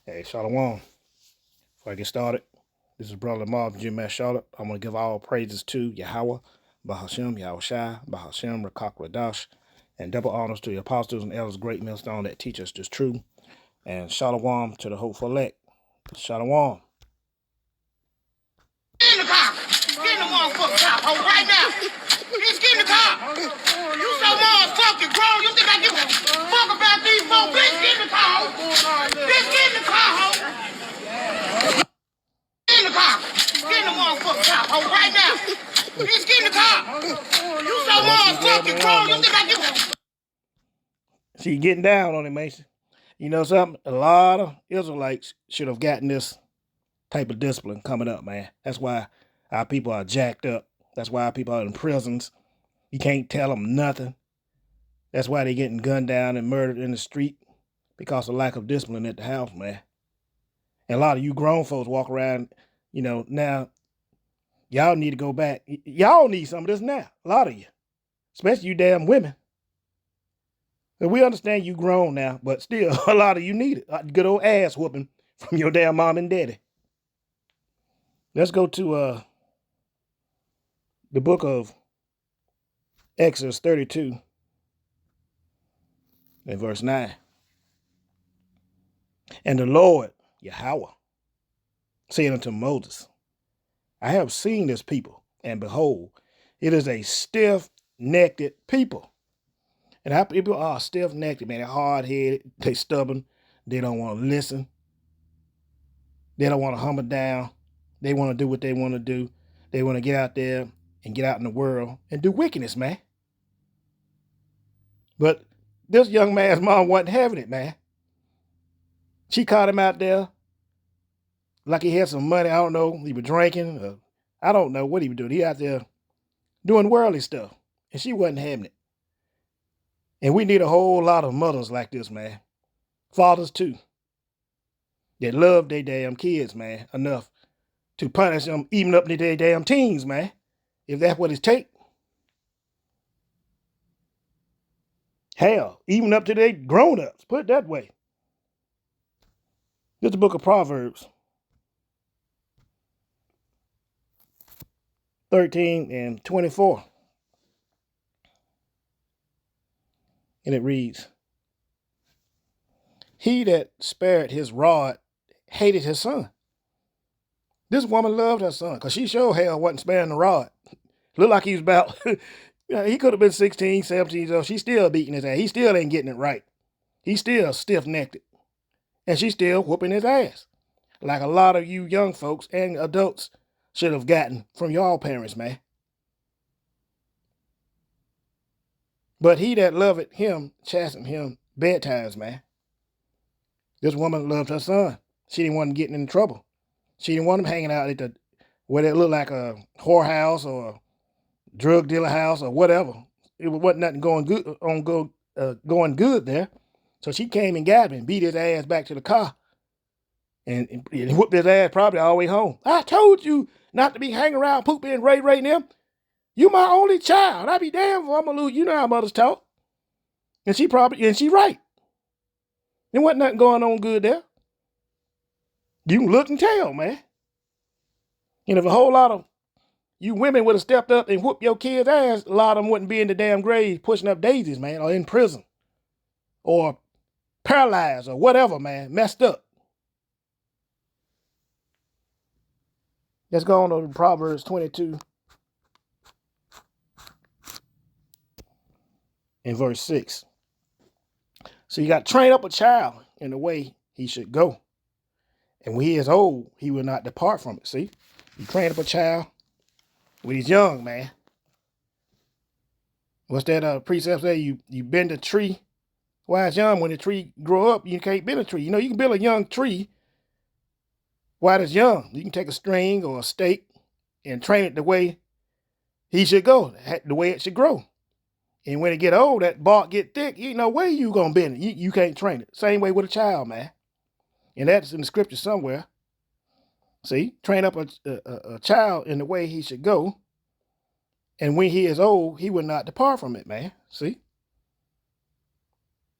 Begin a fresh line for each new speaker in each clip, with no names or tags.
Hey, Shalom. Before I get started, this is Brother Lamar from Jim Charlotte. I'm going to give all praises to Yahweh, Bahashem, Yahushai, Bahashem, Rakak Radash, and double honors to the apostles and elders, great millstone that teach us this truth. And Shalom to the hopeful elect. Shalom.
Get in the car. Get in the motherfucking car, ho, right now. Just get in the car. You so motherfucking grown. You think I give a fuck about these folks? Bitch, get in the car, ho. Bitch, get in the car, ho. Get in the car. Get in the motherfucking car, ho, right now. Bitch, get in the car. You so motherfucking grown. You think I give a
See, getting down on it, Mason. You know something? A lot of Israelites should have gotten this type of discipline coming up, man. That's why our people are jacked up. That's why our people are in prisons. You can't tell them nothing. That's why they're getting gunned down and murdered in the street because of lack of discipline at the house, man. And a lot of you grown folks walk around, now y'all need to go back. Y'all need some of this now. A lot of you, especially you damn women. And we understand you grown now, but still, a lot of you need it. A good old ass whooping from your damn mom and daddy. Let's go to the book of Exodus 32 and verse 9. And the Lord, Yahweh, said unto Moses, I have seen this people, and behold, it is a stiff-necked people. And our people are stiff-necked, man. They're hard-headed, they stubborn, they don't want to listen. They don't want to humble down. They want to do what they want to do. They want to get out there and get out in the world and do wickedness, man. But this young man's mom wasn't having it, man. She caught him out there like he had some money. I don't know. He was drinking. I don't know what he was doing. He out there doing worldly stuff. And she wasn't having it. And we need a whole lot of mothers like this, man. Fathers, too. That love their damn kids, man, enough to punish them even up to their damn teens, man. If that's what it takes. Hell, even up to their grown-ups. Put it that way. This is the book of Proverbs 13 and 24. And it reads, He that spared his rod hated his son. This woman loved her son because she sure hell wasn't sparing the rod. Looked like he was about, he could have been 16, 17 years old. She's still beating his ass. He still ain't getting it right. He's still stiff-necked. And she's still whooping his ass. Like a lot of you young folks and adults should have gotten from your parents, man. But he that loveth him chastened him bedtimes, man. This woman loved her son. She didn't want him getting in trouble. She didn't want him hanging out at where it looked like a whorehouse or a drug dealer house or whatever. It wasn't nothing going good there. So she came and got him and beat his ass back to the car and whooped his ass probably all the way home. I told you not to be hanging around pooping Ray and them. You my only child. I be damned if I'm gonna lose. You know how mothers talk. And she right. There wasn't nothing going on good there. You can look and tell, man. And if a whole lot of you women would have stepped up and whooped your kids' ass, a lot of them wouldn't be in the damn grave pushing up daisies, man, or in prison, or paralyzed, or whatever, man, messed up. Let's go on to Proverbs 22 and verse 6. So you got to train up a child in the way he should go. And when he is old, he will not depart from it. See, you train up a child when he's young, man. What's that precept say? You bend a tree while it's young. When the tree grow up, you can't bend a tree. You can build a young tree while it's young. You can take a string or a stake and train it the way he should go, the way it should grow. And when it get old, that bark get thick, you ain't no way you gonna bend it. You can't train it. Same way with a child, man. And that's in the scripture somewhere. See, train up a child in the way he should go. And when he is old, he will not depart from it, man. See?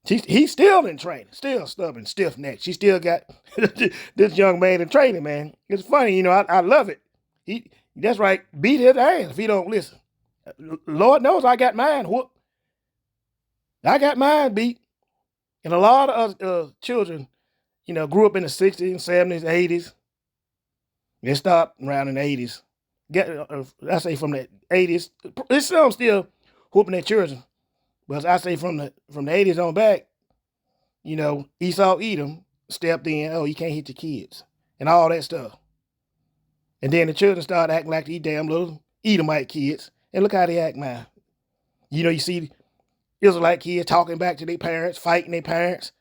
He's still in training, still stubborn, stiff necked. She still got this young man in training, man. It's funny, I love it. That's right, beat his ass if he don't listen. Lord knows I got mine whooped. I got mine beat. And a lot of us children, grew up in the 60s, 70s, 80s. They stopped around in the 80s. I say from the 80s. There's some still whooping their children. But I say from the 80s on back, Esau Edom stepped in. Oh, you can't hit your kids and all that stuff. And then the children started acting like these damn little Edomite kids. And look how they act now. You see Israelite kids talking back to their parents, fighting their parents,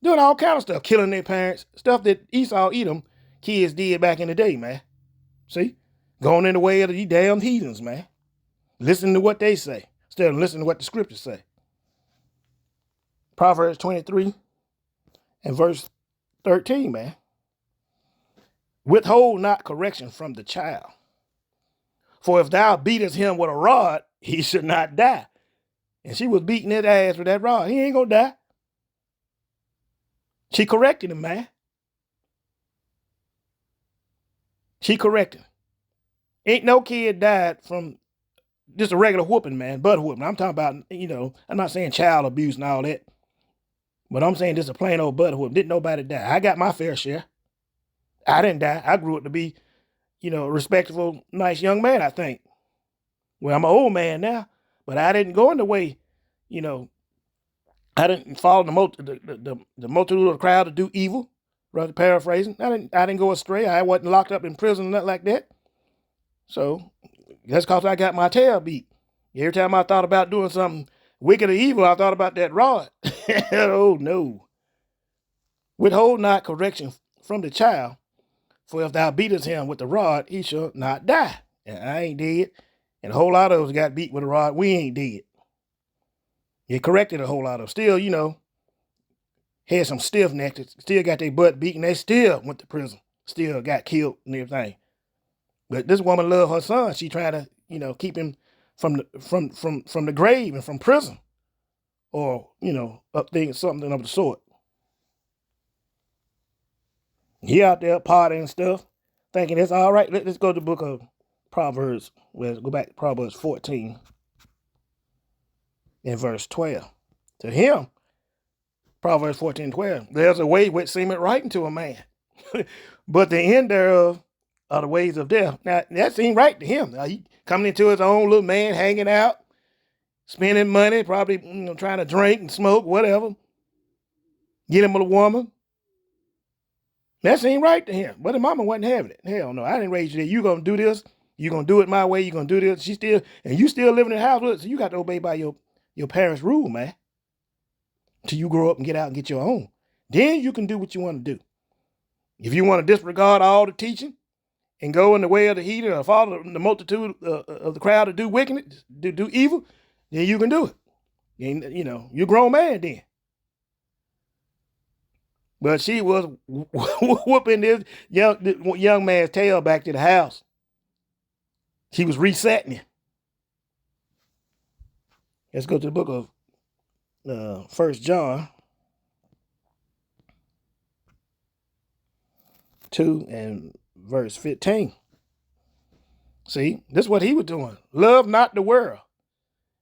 doing all kind of stuff, killing their parents, stuff that Esau Edom kids did back in the day, man. See? Going in the way of these damn heathens, man. Listening to what they say instead of listening to what the scriptures say. Proverbs 23 and verse 13, man. Withhold not correction from the child. For if thou beatest him with a rod, he should not die. And she was beating his ass with that rod. He ain't gonna die. She corrected him, man. She corrected him. Ain't no kid died from just a regular whooping, man, butt whooping. I'm talking about, I'm not saying child abuse and all that, but I'm saying just a plain old butt whooping. Didn't nobody die. I got my fair share. I didn't die. I grew up to be, a respectable, nice young man, I think. Well, I'm an old man now, but I didn't go in the way, I didn't follow the multitude of the crowd to do evil, rather paraphrasing. I didn't go astray. I wasn't locked up in prison or nothing like that. So that's because I got my tail beat. Every time I thought about doing something wicked or evil, I thought about that rod. Oh, no. Withhold not correction from the child, for if thou beatest him with the rod, he shall not die. And I ain't dead. And a whole lot of us got beat with a rod. We ain't dead. You corrected a whole lot of them. Still, had some stiff necks. Still got their butt beaten. They still went to prison. Still got killed and everything. But this woman loved her son. She tried to, keep him from the grave and from prison. Or, up thinking something of the sort. He out there partying and stuff, thinking it's all right. Let's go to the book of Proverbs. Let's go back to Proverbs 14 and verse 12. To him, Proverbs 14:12, there's a way which seemeth right unto a man, but the end thereof are the ways of death. Now, that seemed right to him. Now, he coming into his own little man, hanging out, spending money, probably trying to drink and smoke, whatever. Get him a woman. That seemed right to him. But the mama wasn't having it. Hell no, I didn't raise you there. You gonna do this. You gonna do it my way. You gonna do this. You still living in the house with it. So you got to obey by your parents' rule, man. Till you grow up and get out and get your own. Then you can do what you want to do. If you want to disregard all the teaching and go in the way of the heathen or follow the multitude of the crowd to do wickedness, do evil, then you can do it. And, you're a grown man then. But she was whooping this young man's tail back to the house. She was resetting him. Let's go to the book of 1 John 2 and verse 15. See, this is what he was doing. Love not the world,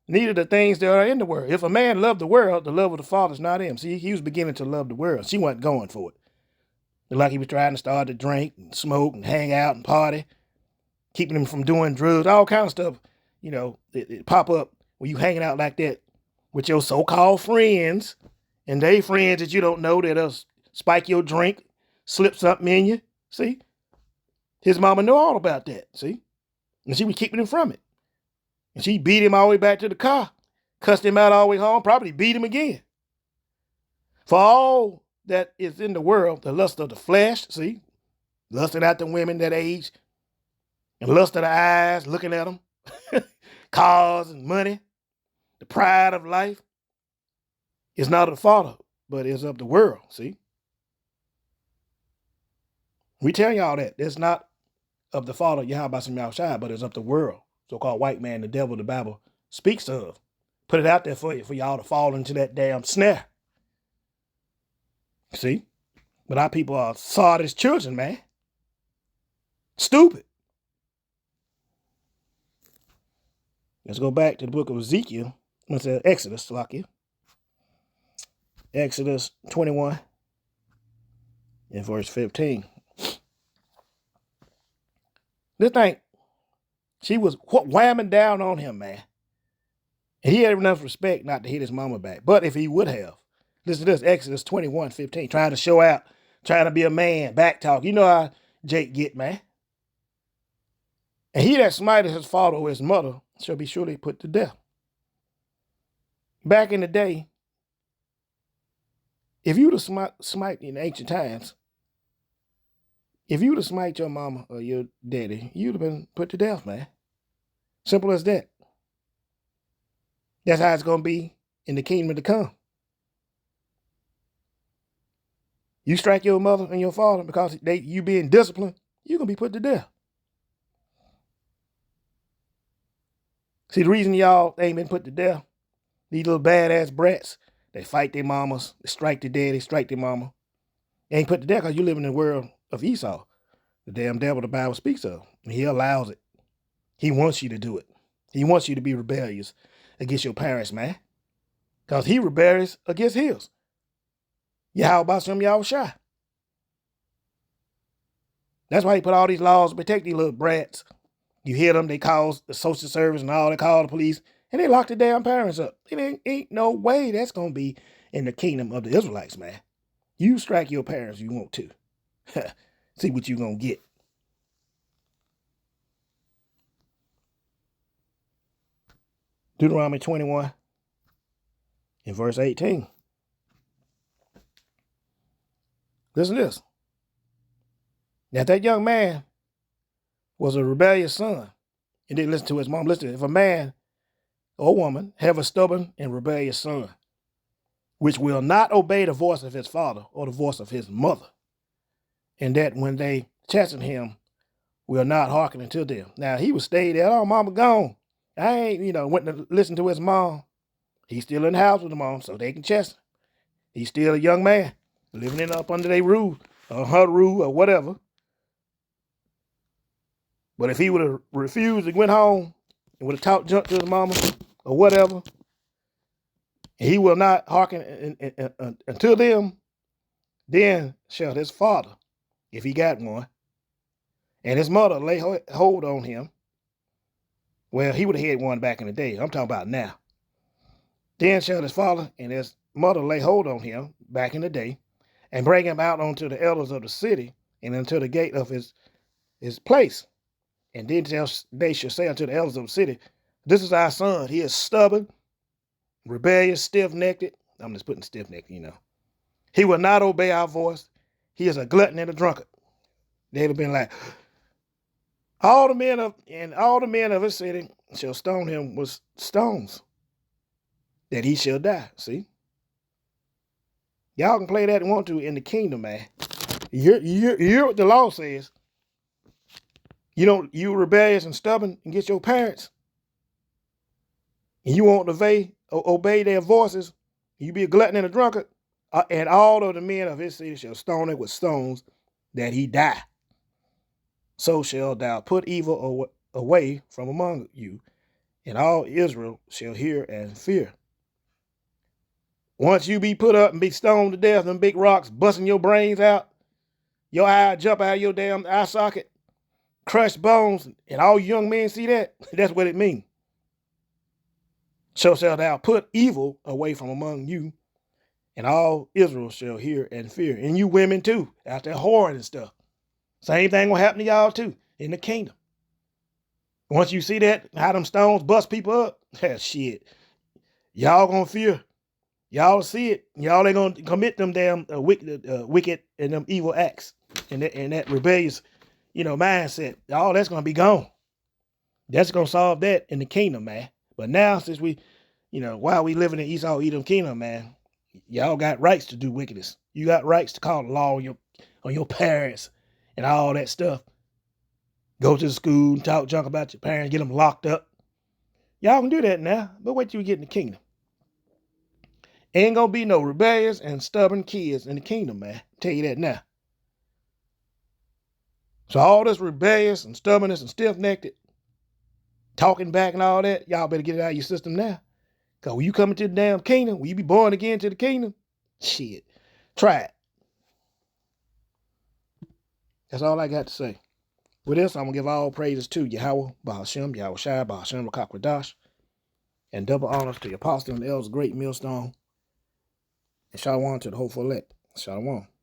neither the things that are in the world. If a man loved the world, the love of the Father is not in him. See, he was beginning to love the world. She wasn't going for it. Like he was trying to start to drink and smoke and hang out and party, keeping him from doing drugs, all kind of stuff. It pop up when you hanging out like that with your so-called friends and they friends that you don't know that'll spike your drink, slip something in you. See? His mama knew all about that, see? And she was keeping him from it. And she beat him all the way back to the car, cussed him out all the way home, probably beat him again. For all that is in the world, the lust of the flesh, see? Lusting after women that age, and lust of the eyes, looking at them, cars and money, the pride of life, is not of the Father, but is of the world, see? We tell y'all that. It's not of the Father, Yahweh outside, but it's of the world. So-called white man, the devil, the Bible speaks of. Put it out there for y'all to fall into that damn snare. See? But our people are sardis children, man. Stupid. Let's go back to the book of Ezekiel. Let's say Exodus, like you. Exodus 21 and verse 15. This thing, she was whamming down on him, man. And he had enough respect not to hit his mama back. But if he would have, listen to this, Exodus 21:15, trying to show out, trying to be a man, back talk. You know how Jake get, man. And he that smiteth his father or his mother shall be surely put to death. Back in the day, if you would have smite in ancient times, if you would have smite your mama or your daddy, you'd have been put to death, man. Simple as that. That's how it's going to be in the kingdom to come. You strike your mother and your father because you being disciplined, you're going to be put to death. See, the reason y'all ain't been put to death, these little badass brats, they fight their mamas, they strike their daddy, strike their mama. They ain't put to death because you live in the world of Esau, the damn devil the Bible speaks of. And he allows it. He wants you to do it. He wants you to be rebellious against your parents, man. Because he rebellious against his. Yeah, how about some of y'all shy? That's why he put all these laws to protect these little brats. You hear them, they call the social service and all, they call the police, and they lock the damn parents up. It ain't no way that's going to be in the kingdom of the Israelites, man. You strike your parents if you want to. See what you going to get. Deuteronomy 21 in verse 18. Listen to this. Now, that young man was a rebellious son and didn't listen to his mom. Listen, if a man or woman have a stubborn and rebellious son, which will not obey the voice of his father or the voice of his mother, and that when they chasten him, will not hearken unto them. Now, he would stay there. Oh, mama gone. I ain't, went to listen to his mom. He's still in the house with the mom, so they can chasten him. He's still a young man, living it up under their rule, or her rule, or whatever. But if he would have refused and went home and would have talked junk to his mama or whatever, he will not hearken until them, then shall his father, if he got one, and his mother lay hold on him. Well, he would have had one back in the day. I'm talking about now. Then shall his father and his mother lay hold on him back in the day and bring him out unto the elders of the city and unto the gate of his place. And then they shall say unto the elders of the city, this is our son. He is stubborn, rebellious, stiff-necked. I'm just putting stiff-necked, He will not obey our voice. He is a glutton and a drunkard. They'd have been like, all the men of his city shall stone him with stones, that he shall die. See? Y'all can play that and want to in the kingdom, man. You hear what the law says. You rebellious and stubborn against your parents, and you won't obey their voices, you be a glutton and a drunkard, and all of the men of his city shall stone him with stones, that he die. So shall thou put evil away from among you, and all Israel shall hear and fear. Once you be put up and be stoned to death, them big rocks busting your brains out, your eye jump out of your damn eye socket, crushed bones, and all young men see that, that's what it means. So shall thou put evil away from among you, and all Israel shall hear and fear. And you women too, out there whoring and stuff. Same thing will happen to y'all too, in the kingdom. Once you see that, how them stones bust people up, shit, y'all gonna fear. Y'all see it. Y'all ain't gonna commit them damn wicked and them evil acts and that rebellious, mindset. All that's gonna be gone. That's gonna solve that in the kingdom, man. But now, since we, while we living in Esau Edom kingdom, man, y'all got rights to do wickedness. You got rights to call the law on your parents and all that stuff. Go to the school and talk junk about your parents, get them locked up. Y'all can do that now, but wait till you get in the kingdom. Ain't gonna be no rebellious and stubborn kids in the kingdom, man. I'll tell you that now. So all this rebellious and stubbornness and stiff-necked, talking back and all that, y'all better get it out of your system now. Because when you come into the damn kingdom, when you be born again to the kingdom, shit, try it. That's all I got to say. With this, I'm going to give all praises to Yahweh, Bahashem, Yahweh Shai, Bahashem, Rakakwadash, and double honors to the apostle and the elders, great millstone, and shalom to the hopeful elect. Shalom.